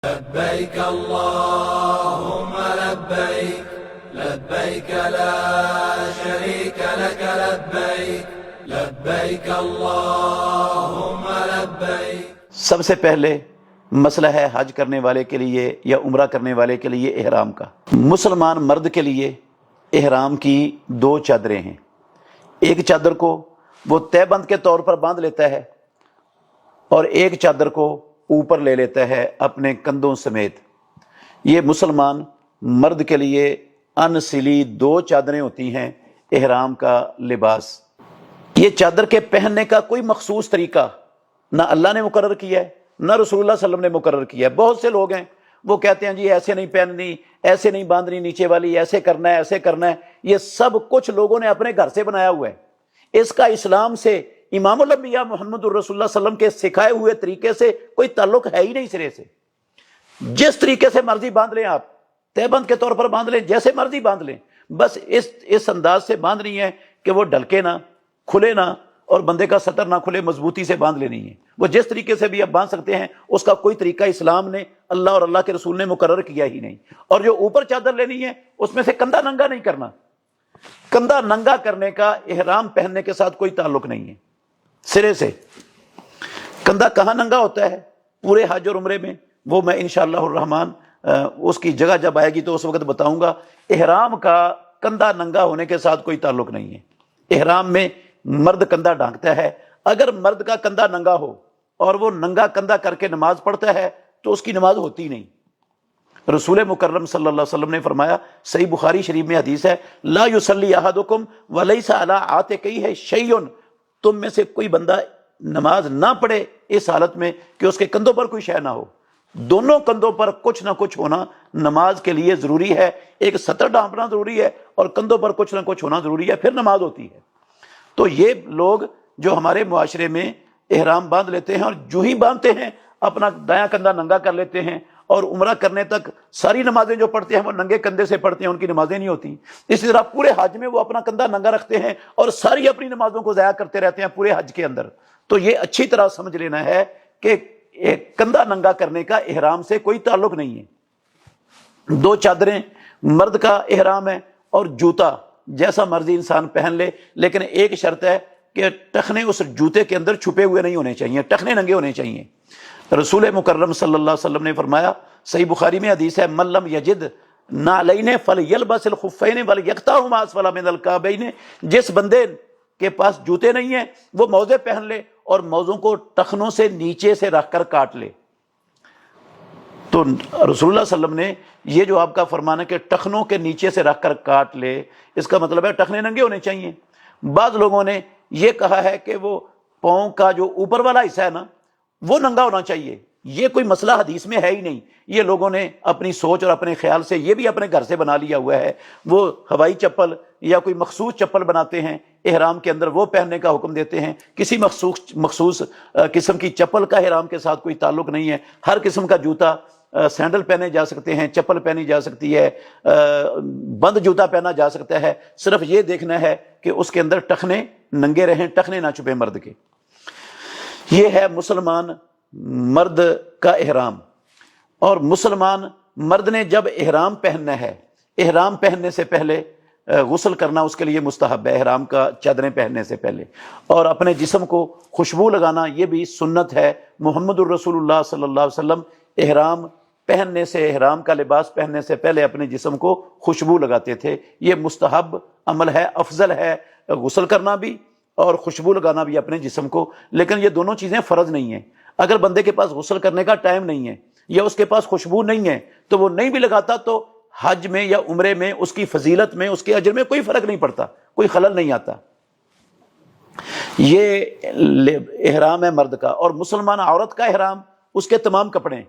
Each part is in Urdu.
لبيك اللهم لبيك لبيك لا شريك لك لبيك لبيك اللهم لبيك۔ سب سے پہلے مسئلہ ہے حج کرنے والے کے لیے یا عمرہ کرنے والے کے لیے احرام کا۔ مسلمان مرد کے لیے احرام کی دو چادریں ہیں۔ ایک چادر کو وہ تہہ بند کے طور پر باندھ لیتا ہے اور ایک چادر کو اوپر لے لیتا ہے اپنے کندھوں سمیت۔ یہ مسلمان مرد کے لیے ان سلی دو چادریں ہوتی ہیں احرام کا لباس۔ یہ چادر کے پہننے کا کوئی مخصوص طریقہ نہ اللہ نے مقرر کیا ہے نہ رسول اللہ صلی اللہ علیہ وسلم نے مقرر کیا ہے۔ بہت سے لوگ ہیں وہ کہتے ہیں جی ایسے نہیں پہننی، ایسے نہیں باندھنی نیچے والی، ایسے کرنا ہے، ایسے کرنا ہے۔ یہ سب کچھ لوگوں نے اپنے گھر سے بنایا ہوا ہے۔ اس کا اسلام سے، امام الانبیاء محمد الرسول اللہ صلی اللہ علیہ وسلم کے سکھائے ہوئے طریقے سے کوئی تعلق ہے ہی نہیں سرے سے۔ جس طریقے سے مرضی باندھ لیں، آپ تہہ بند کے طور پر باندھ لیں، جیسے مرضی باندھ لیں، بس اس انداز سے باندھنی ہے کہ وہ ڈھلکے نہ، کھلے نہ، اور بندے کا سطر نہ کھلے، مضبوطی سے باندھ لینی ہے۔ وہ جس طریقے سے بھی آپ باندھ سکتے ہیں، اس کا کوئی طریقہ اسلام نے، اللہ اور اللہ کے رسول نے مقرر کیا ہی نہیں۔ اور جو اوپر چادر لینی ہے اس میں سے کندھا ننگا نہیں کرنا۔ کندھا ننگا کرنے کا احرام پہننے کے ساتھ کوئی تعلق نہیں ہے سرے سے۔ کندھا کہاں ننگا ہوتا ہے پورے حج اور عمرے میں، وہ میں انشاءاللہ الرحمن اس کی جگہ جب آئے گی تو اس وقت بتاؤں گا۔ احرام کا کندھا ننگا ہونے کے ساتھ کوئی تعلق نہیں ہے۔ احرام میں مرد کندھا ڈھانکتا ہے۔ اگر مرد کا کندھا ننگا ہو اور وہ ننگا کندھا کر کے نماز پڑھتا ہے تو اس کی نماز ہوتی نہیں۔ رسول مکرم صلی اللہ علیہ وسلم نے فرمایا، صحیح بخاری شریف میں حدیث ہے، لا یصلی احدکم ولیس علی عاتقیہ شیء، تم میں سے کوئی بندہ نماز نہ پڑھے اس حالت میں کہ اس کے کندھوں پر کوئی شے نہ ہو۔ دونوں کندھوں پر کچھ نہ کچھ ہونا نماز کے لیے ضروری ہے۔ ایک سطر ڈھانپنا ضروری ہے اور کندھوں پر کچھ نہ کچھ ہونا ضروری ہے، پھر نماز ہوتی ہے۔ تو یہ لوگ جو ہمارے معاشرے میں احرام باندھ لیتے ہیں اور جو ہی باندھتے ہیں اپنا دایاں کندھا ننگا کر لیتے ہیں، اور عمرہ کرنے تک ساری نمازیں جو پڑھتے ہیں وہ ننگے کندھے سے پڑھتے ہیں، ان کی نمازیں نہیں ہوتی۔ اسی طرح پورے حج میں وہ اپنا کندھا ننگا رکھتے ہیں اور ساری اپنی نمازوں کو ضائع کرتے رہتے ہیں پورے حج کے اندر۔ تو یہ اچھی طرح سمجھ لینا ہے کہ کندھا ننگا کرنے کا احرام سے کوئی تعلق نہیں ہے۔ دو چادریں مرد کا احرام ہے، اور جوتا جیسا مرضی انسان پہن لے، لیکن ایک شرط ہے کہ ٹخنے اس جوتے کے اندر چھپے ہوئے نہیں ہونے چاہیے، ٹخنے ننگے ہونے چاہیے۔ رسول مکرم صلی اللہ علیہ وسلم نے فرمایا، صحیح بخاری میں حدیث ہے، من لم یجد نعلین فلیلبس الخفین ولیقطعہما اسفل من الکعبین، جس بندے کے پاس جوتے نہیں ہیں وہ موزے پہن لے اور موزوں کو ٹخنوں سے نیچے سے رکھ کر کاٹ لے۔ تو رسول اللہ صلی اللہ علیہ وسلم نے یہ جو آپ کا فرمان ہے کہ ٹخنوں کے نیچے سے رکھ کر کاٹ لے، اس کا مطلب ہے ٹخنے ننگے ہونے چاہیے۔ بعض لوگوں نے یہ کہا ہے کہ وہ پاؤں کا جو اوپر والا حصہ ہے نا وہ ننگا ہونا چاہیے۔ یہ کوئی مسئلہ حدیث میں ہے ہی نہیں۔ یہ لوگوں نے اپنی سوچ اور اپنے خیال سے یہ بھی اپنے گھر سے بنا لیا ہوا ہے۔ وہ ہوائی چپل یا کوئی مخصوص چپل بناتے ہیں احرام کے اندر، وہ پہننے کا حکم دیتے ہیں۔ کسی مخصوص قسم کی چپل کا احرام کے ساتھ کوئی تعلق نہیں ہے۔ ہر قسم کا جوتا، سینڈل پہنے جا سکتے ہیں، چپل پہنی جا سکتی ہے، بند جوتا پہنا جا سکتا ہے۔ صرف یہ دیکھنا ہے کہ اس کے اندر ٹخنے ننگے رہیں، ٹخنے نہ چھپے مرد کے۔ یہ ہے مسلمان مرد کا احرام۔ اور مسلمان مرد نے جب احرام پہننا ہے، احرام پہننے سے پہلے غسل کرنا اس کے لیے مستحب ہے، احرام کا چادریں پہننے سے پہلے، اور اپنے جسم کو خوشبو لگانا یہ بھی سنت ہے۔ محمد الرسول اللہ صلی اللہ علیہ وسلم احرام پہننے سے، احرام کا لباس پہننے سے پہلے اپنے جسم کو خوشبو لگاتے تھے۔ یہ مستحب عمل ہے، افضل ہے غسل کرنا بھی اور خوشبو لگانا بھی اپنے جسم کو، لیکن یہ دونوں چیزیں فرض نہیں ہیں۔ اگر بندے کے پاس غسل کرنے کا ٹائم نہیں ہے یا اس کے پاس خوشبو نہیں ہے تو وہ نہیں بھی لگاتا، تو حج میں یا عمرے میں اس کی فضیلت میں، اس کے اجر میں کوئی فرق نہیں پڑتا، کوئی خلل نہیں آتا۔ یہ احرام ہے مرد کا۔ اور مسلمان عورت کا احرام اس کے تمام کپڑے،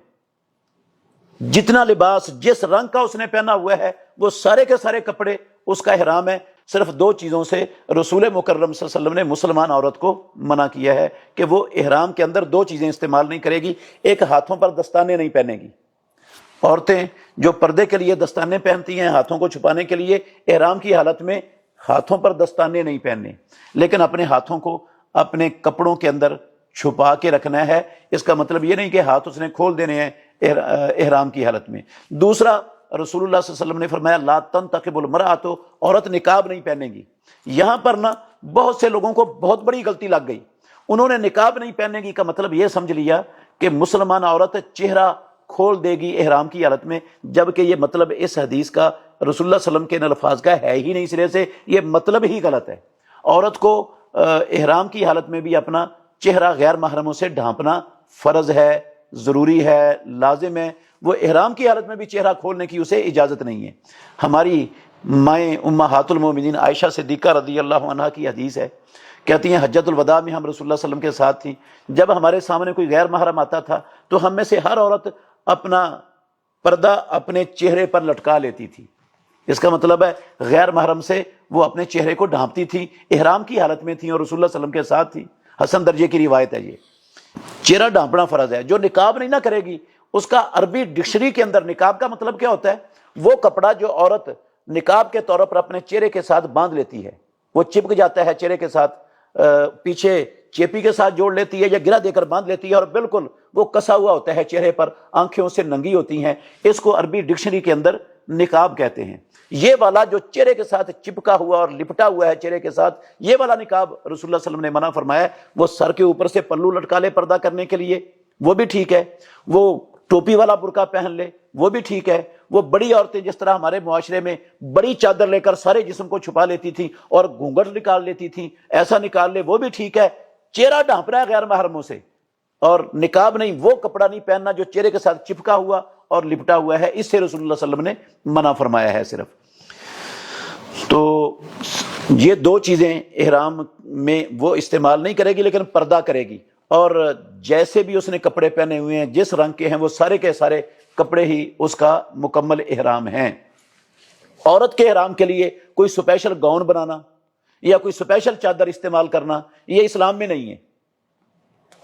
جتنا لباس جس رنگ کا اس نے پہنا ہوا ہے وہ سارے کے سارے کپڑے اس کا احرام ہے۔ صرف دو چیزوں سے رسول مکرم صلی اللہ علیہ وسلم نے مسلمان عورت کو منع کیا ہے کہ وہ احرام کے اندر دو چیزیں استعمال نہیں کرے گی۔ ایک، ہاتھوں پر دستانے نہیں پہنے گی۔ عورتیں جو پردے کے لیے دستانے پہنتی ہیں ہاتھوں کو چھپانے کے لیے، احرام کی حالت میں ہاتھوں پر دستانے نہیں پہننے، لیکن اپنے ہاتھوں کو اپنے کپڑوں کے اندر چھپا کے رکھنا ہے۔ اس کا مطلب یہ نہیں کہ ہاتھ اس نے کھول دینے ہیں، احرام کی حالت میں۔ دوسرا، رسول اللہ صلی اللہ علیہ وسلم نے فرمایا لا تنتقب المرأۃ، عورت نقاب نہیں پہنے گی۔ یہاں پر نا بہت سے لوگوں کو بہت بڑی غلطی لگ گئی، انہوں نے نقاب نہیں پہننے گی کا مطلب یہ سمجھ لیا کہ مسلمان عورت چہرہ کھول دے گی احرام کی حالت میں، جبکہ یہ مطلب اس حدیث کا رسول اللہ صلی اللہ علیہ وسلم کے ان الفاظ کا ہے ہی نہیں، سرے سے یہ مطلب ہی غلط ہے۔ عورت کو احرام کی حالت میں بھی اپنا چہرہ غیر محرموں سے ڈھانپنا فرض ہے، ضروری ہے، لازم ہے۔ وہ احرام کی حالت میں بھی چہرہ کھولنے کی اسے اجازت نہیں ہے۔ ہماری مائیں امہات المومنین عائشہ صدیقہ رضی اللہ عنہ کی حدیث ہے، کہتی ہیں حجۃ الوداع میں ہم رسول اللہ صلی اللہ علیہ وسلم کے ساتھ تھیں، جب ہمارے سامنے کوئی غیر محرم آتا تھا تو ہم میں سے ہر عورت اپنا پردہ اپنے چہرے پر لٹکا لیتی تھی۔ اس کا مطلب ہے غیر محرم سے وہ اپنے چہرے کو ڈھانپتی تھی، احرام کی حالت میں تھی اور رسول اللہ صلی اللہ علیہ وسلم کے ساتھ تھی۔ حسن درجے کی روایت ہے یہ۔ چہرہ ڈھانپنا فرض ہے۔ جو نقاب نہیں نہ کرے گی، اس کا عربی ڈکشنری کے اندر نقاب کا مطلب کیا ہوتا ہے؟ وہ کپڑا جو عورت نقاب کے طور پر اپنے چہرے کے ساتھ باندھ لیتی ہے، وہ چپک جاتا ہے چہرے کے ساتھ، پیچھے چیپی کے ساتھ جوڑ لیتی ہے یا گرہ دے کر باندھ لیتی ہے اور بالکل وہ کسا ہوا ہوتا ہے چہرے پر، آنکھیں سے ننگی ہوتی ہیں، اس کو عربی ڈکشنری کے اندر نقاب کہتے ہیں۔ یہ والا جو چہرے کے ساتھ چپکا ہوا اور لپٹا ہوا ہے چہرے کے ساتھ، یہ والا نقاب رسول اللہ صلی اللہ علیہ وسلم نے منع فرمایا ہے۔ وہ سر کے اوپر سے پلو لٹکا لے پردہ کرنے کے لیے، وہ بھی ٹھیک ہے۔ وہ ٹوپی والا برقع پہن لے، وہ بھی ٹھیک ہے۔ وہ بڑی عورتیں جس طرح ہمارے معاشرے میں بڑی چادر لے کر سارے جسم کو چھپا لیتی تھیں اور گھونگھٹ نکال لیتی تھیں، ایسا نکال لے، وہ بھی ٹھیک ہے۔ چہرہ ڈھانپنا ہے غیر محرموں سے، اور نقاب نہیں، وہ کپڑا نہیں پہننا جو چہرے کے ساتھ چپکا ہوا اور لپٹا ہوا ہے، اس سے رسول اللہ صلی اللہ علیہ وسلم نے منع فرمایا ہے صرف۔ تو یہ دو چیزیں احرام میں وہ استعمال نہیں کرے گی، لیکن پردہ کرے گی، اور جیسے بھی اس نے کپڑے پہنے ہوئے ہیں، جس رنگ کے ہیں، وہ سارے کے سارے کپڑے ہی اس کا مکمل احرام ہیں۔ عورت کے احرام کے لیے کوئی سپیشل گاؤن بنانا یا کوئی سپیشل چادر استعمال کرنا یہ اسلام میں نہیں ہے۔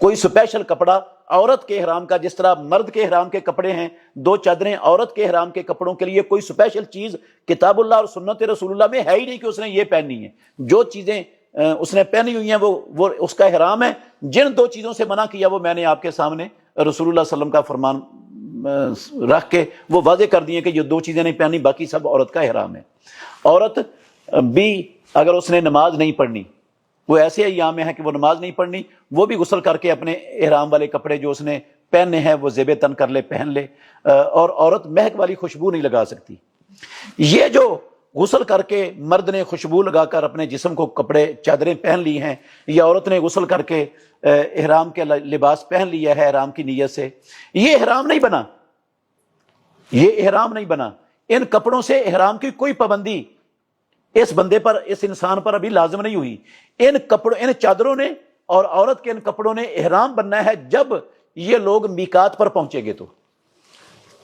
کوئی سپیشل کپڑا عورت کے احرام کا، جس طرح مرد کے احرام کے کپڑے ہیں دو چادریں، عورت کے احرام کے کپڑوں کے لیے کوئی سپیشل چیز کتاب اللہ اور سنت رسول اللہ میں ہے ہی نہیں کہ اس نے یہ پہننی ہے۔ جو چیزیں اس نے پہنی ہوئی ہیں وہ اس کا احرام ہے۔ جن دو چیزوں سے منع کیا وہ میں نے آپ کے سامنے رسول اللہ صلی اللہ علیہ وسلم کا فرمان رکھ کے وہ واضح کر دیے کہ یہ دو چیزیں نہیں پہنی، باقی سب عورت کا احرام ہے۔ عورت بھی اگر اس نے نماز نہیں پڑھنی، وہ ایسے ایام میں ہے کہ وہ نماز نہیں پڑھنی، وہ بھی غسل کر کے اپنے احرام والے کپڑے جو اس نے پہننے ہیں وہ زیب تن کر لے، پہن لے، اور عورت مہک والی خوشبو نہیں لگا سکتی۔ یہ جو غسل کر کے مرد نے خوشبو لگا کر اپنے جسم کو کپڑے چادریں پہن لی ہیں، یا عورت نے غسل کر کے احرام کے لباس پہن لیا ہے احرام کی نیت سے، یہ احرام نہیں بنا، یہ احرام نہیں بنا۔ ان کپڑوں سے احرام کی کوئی پابندی اس بندے پر، اس انسان پر ابھی لازم نہیں ہوئی۔ ان چادروں نے اور عورت کے ان کپڑوں نے احرام بننا ہے جب یہ لوگ میقات پر پہنچے گے۔ تو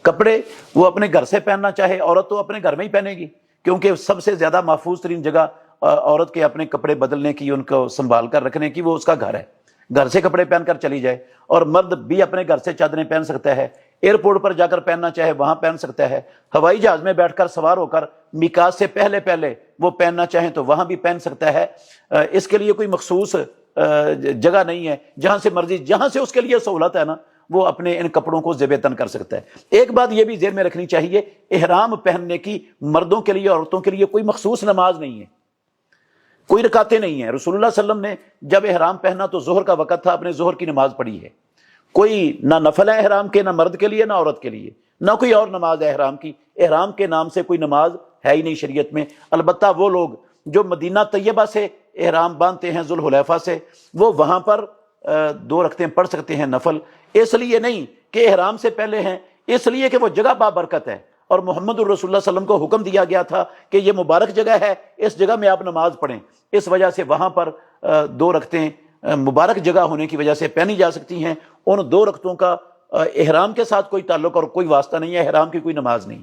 کپڑے وہ اپنے گھر سے پہننا چاہے، عورت تو اپنے گھر میں ہی پہنے گی، کیونکہ سب سے زیادہ محفوظ ترین جگہ عورت کے اپنے کپڑے بدلنے کی، ان کو سنبھال کر رکھنے کی، وہ اس کا گھر ہے۔ گھر سے کپڑے پہن کر چلی جائے، اور مرد بھی اپنے گھر سے چادریں پہن سکتا ہے، ایئرپورٹ پر جا کر پہننا چاہے وہاں پہن سکتا ہے، ہوائی جہاز میں بیٹھ کر سوار ہو کر میقات سے پہلے وہ پہننا چاہیں تو وہاں بھی پہن سکتا ہے۔ اس کے لیے کوئی مخصوص جگہ نہیں ہے، جہاں سے مرضی، جہاں سے اس کے لیے سہولت ہے نا، وہ اپنے ان کپڑوں کو زیب تن کر سکتا ہے۔ ایک بات یہ بھی ذہن میں رکھنی چاہیے، احرام پہننے کی مردوں کے لیے عورتوں کے لیے کوئی مخصوص نماز نہیں ہے، کوئی رکعتیں نہیں ہیں۔ رسول اللہ صلی اللہ علیہ وسلم نے جب احرام پہنا تو ظہر کا وقت تھا، اپنے ظہر کی نماز پڑھی ہے۔ کوئی نہ نفل ہے احرام کے، نہ مرد کے لیے نہ عورت کے لیے، نہ کوئی اور نماز ہے احرام کی۔ احرام کے نام سے کوئی نماز ہے ہی نہیں شریعت میں۔ البتہ وہ لوگ جو مدینہ طیبہ سے احرام باندھتے ہیں، ذوالحلیفہ سے، وہ وہاں پر 2 رکعتیں پڑھ سکتے ہیں نفل، اس لیے نہیں کہ احرام سے پہلے ہیں، اس لیے کہ وہ جگہ بابرکت ہے، اور محمد الرسول اللہ صلی اللہ علیہ وسلم کو حکم دیا گیا تھا کہ یہ مبارک جگہ ہے، اس جگہ میں آپ نماز پڑھیں۔ اس وجہ سے وہاں پر 2 رکعتیں مبارک جگہ ہونے کی وجہ سے پہنی جا سکتی ہیں۔ ان 2 رکعتوں کا احرام کے ساتھ کوئی تعلق اور کوئی واسطہ نہیں ہے، احرام کی کوئی نماز نہیں۔